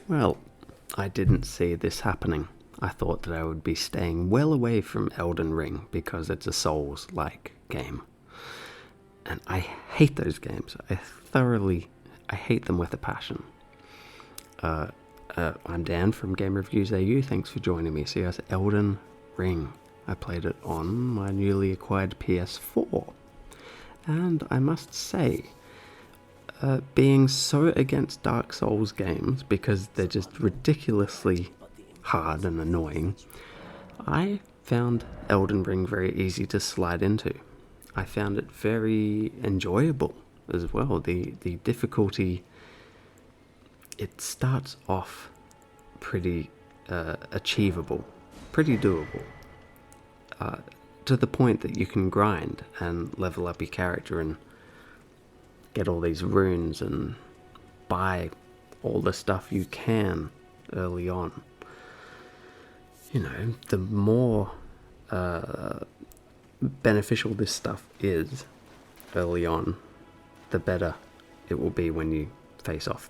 Well, I didn't see this happening. I thought that I would be staying well away from Elden Ring because it's a Souls-like game. And I hate those games. I hate them with a passion. I'm Dan from Game Reviews AU. Thanks for joining me. So yes, Elden Ring. I played it on my newly acquired PS4. And I must say, being so against Dark Souls games because they're just ridiculously hard and annoying, I found Elden Ring very easy to slide into. I found it very enjoyable as well. The difficulty, it starts off pretty achievable, pretty doable, to the point that you can grind and level up your character and get all these runes and buy all the stuff you can early on. You know, the more beneficial this stuff is early on, the better it will be when you face off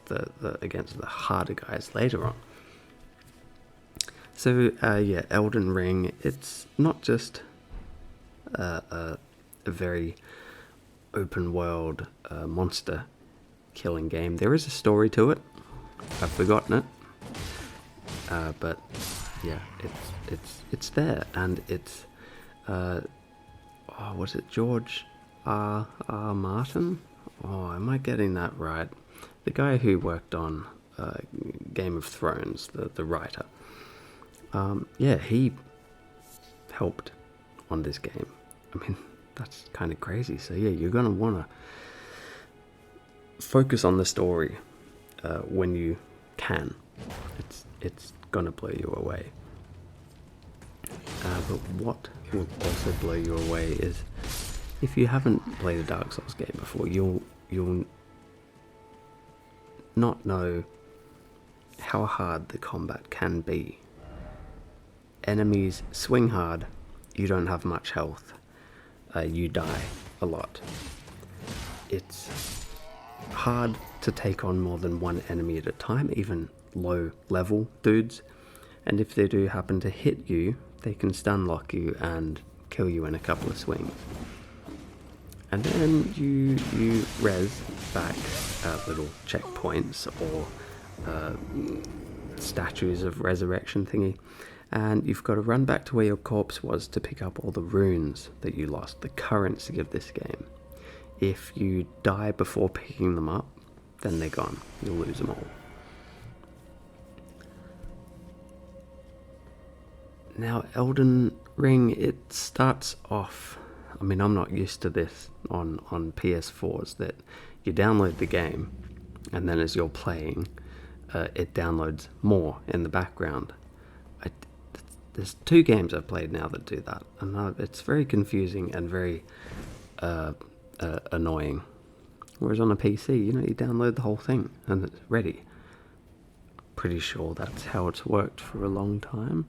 against the harder guys later on. So yeah, Elden Ring, it's not just a very open world monster killing game. There is a story to it. I've forgotten it, but yeah, it's there, and it's was it George R. Martin? Oh, am I getting that right? The guy who worked on Game of Thrones, the writer. Yeah, he helped on this game. I mean, that's kind of crazy. So yeah, you're gonna want to focus on the story when you can. It's gonna blow you away. But what will also blow you away is if you haven't played a Dark Souls game before, you'll not know how hard the combat can be. Enemies swing hard, you don't have much health, you die a lot. It's hard to take on more than one enemy at a time, even low level dudes, and if they do happen to hit you, they can stun lock you and kill you in a couple of swings. And then you res back little checkpoints or statues of resurrection thingy, and you've got to run back to where your corpse was to pick up all the runes that you lost, the currency of this game. If you die before picking them up, then they're gone. You'll lose them all. Now, Elden Ring, it starts off, I mean, I'm not used to this on PS4s, that you download the game, and then as you're playing, it downloads more in the background. There's 2 games I've played now that do that, and it's very confusing and very annoying. Whereas on a PC, you download the whole thing, and it's ready. Pretty sure that's how it's worked for a long time.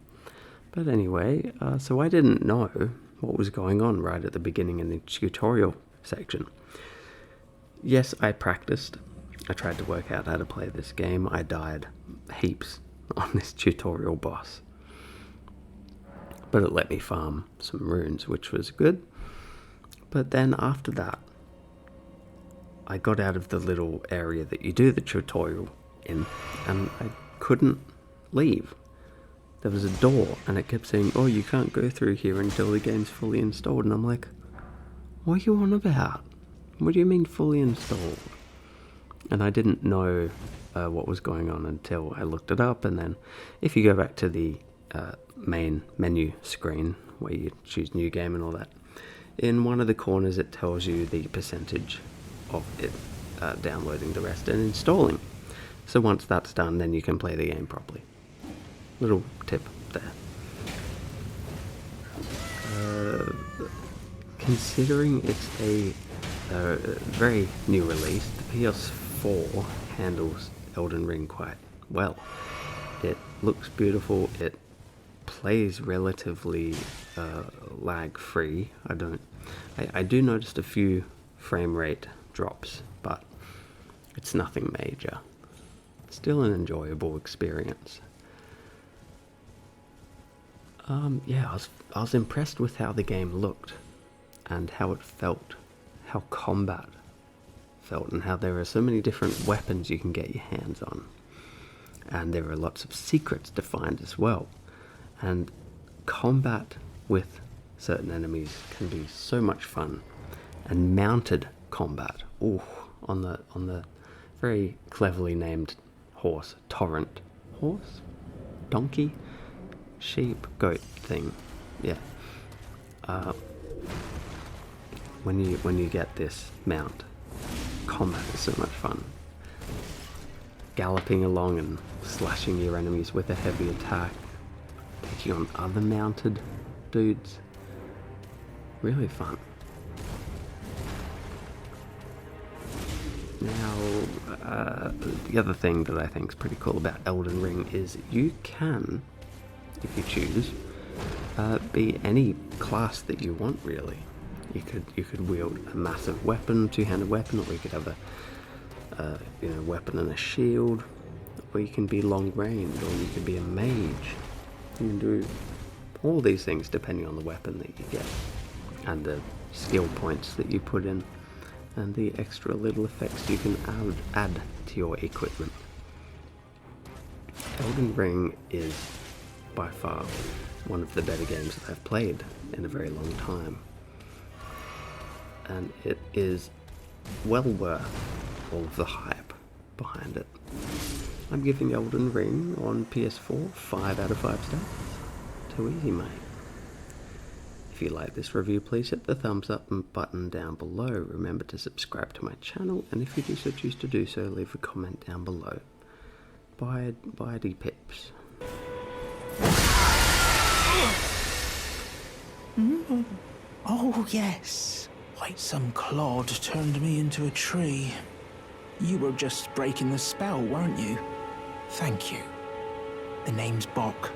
But anyway, so I didn't know what was going on right at the beginning in the tutorial section. Yes, I practiced. I tried to work out how to play this game. I died heaps on this tutorial boss. But it let me farm some runes, which was good. But then after that, I got out of the little area that you do the tutorial in, and I couldn't leave. There was a door, and it kept saying, oh, you can't go through here until the game's fully installed. And I'm like, what are you on about? What do you mean fully installed? And I didn't know what was going on until I looked it up. And then if you go back to the main menu screen, where you choose new game and all that, in one of the corners it tells you the percentage of it downloading the rest and installing. So once that's done, then you can play the game properly. Little tip there. Considering it's a very new release, the PS4 handles Elden Ring quite well. It looks beautiful, it plays relatively lag-free. I do notice a few frame rate drops, but it's nothing major. still an enjoyable experience. Yeah, I was impressed with how the game looked and how it felt, how combat felt, and how there are so many different weapons you can get your hands on. And there are lots of secrets to find as well. And combat with certain enemies can be so much fun. And mounted combat, on the very cleverly named horse, Torrent. Horse? Donkey? Sheep? Goat thing. Yeah. When you get this mount, combat is so much fun. Galloping along and slashing your enemies with a heavy attack, taking on other mounted dudes. Really fun. Now, the other thing that I think is pretty cool about Elden Ring is you can, if you choose, be any class that you want, really. You could wield a massive weapon, two-handed weapon, or you could have a weapon and a shield, or you can be long range, or you could be a mage. You can do all these things depending on the weapon that you get, and the skill points that you put in, and the extra little effects you can add to your equipment. Elden Ring is by far one of the better games that I've played in a very long time, and it is well worth all of the hype behind it. I'm giving Elden Ring on PS4 5 out of 5 stars. Too easy, mate. If you like this review, please hit the thumbs up button down below. Remember to subscribe to my channel, and if you do so choose to do so, leave a comment down below. Bye pips. Oh, yes. Like some clod turned me into a tree. You were just breaking the spell, weren't you? Thank you. The name's Bock.